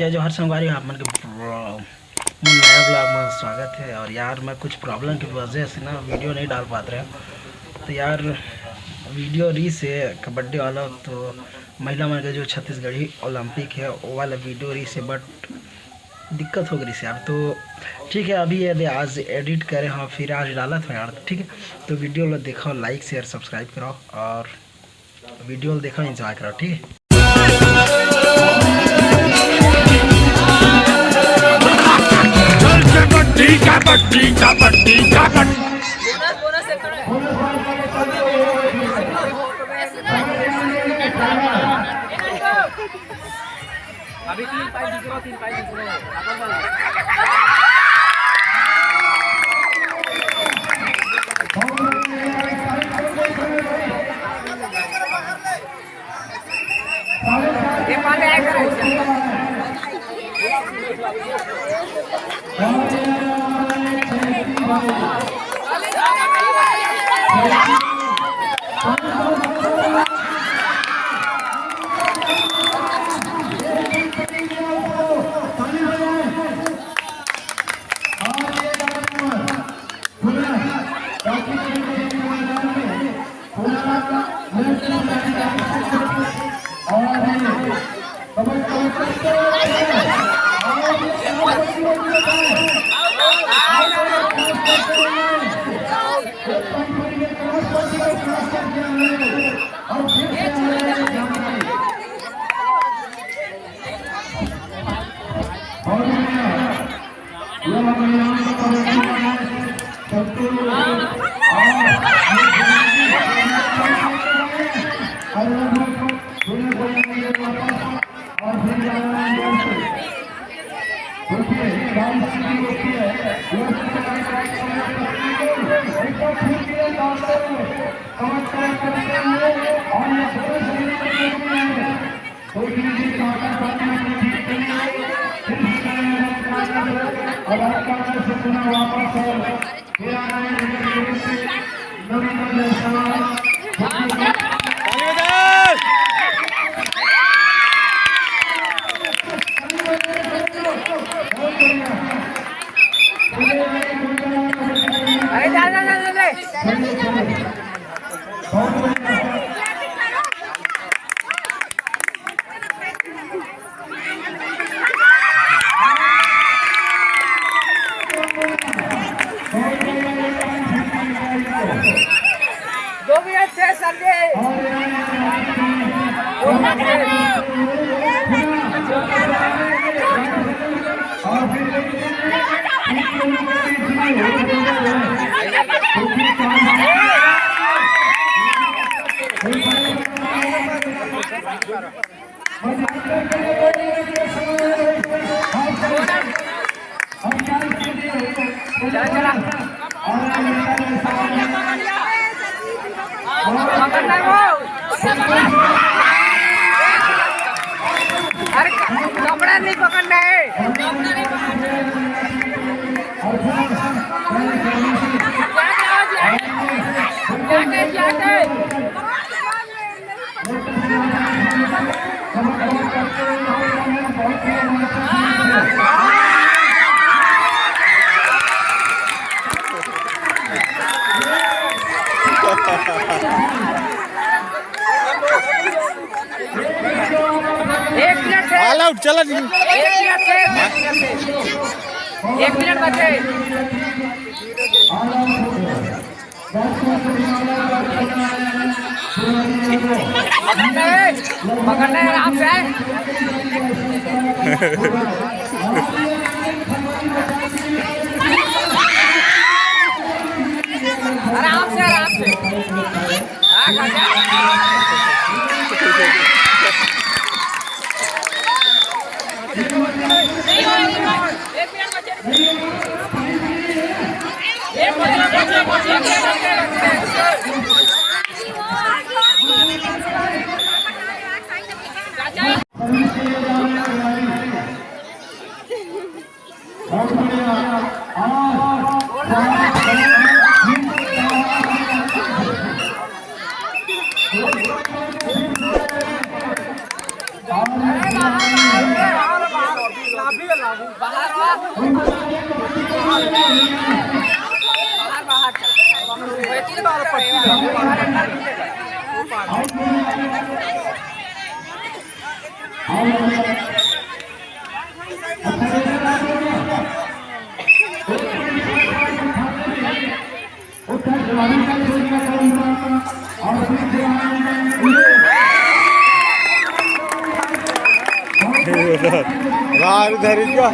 जय जोहर संगवारी आप मन के नया ब्लॉग में स्वागत है। और यार मैं कुछ प्रॉब्लम की वजह से ना वीडियो नहीं डाल पाते रहे, तो यार वीडियो रीस है कबड्डी वाला, तो महिला मन का जो छत्तीसगढ़ी ओलंपिक है वो वाला वीडियो रीस है, बट दिक्कत हो गई से यार। तो ठीक है, अभी यदि आज एडिट करें हाँ फिर आज डाला था यार, ठीक है। तो वीडियो लो देखो, लाइक शेयर सब्सक्राइब करो और वीडियो देखो, एंजॉय करो, ठीक है। अभी 3 पाई दिख रहा, 3 पाई दिख रहा ये पाले आए करे अरे कपड़ा नहीं पकड़ना है। ऑल आउट चला जी। 1 मिनट बचे। पकड़ना है आराम से। आराम से आराम से। बाहर चल बाहर बाहर धरी का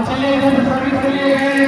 चलिए सर्विस के लिए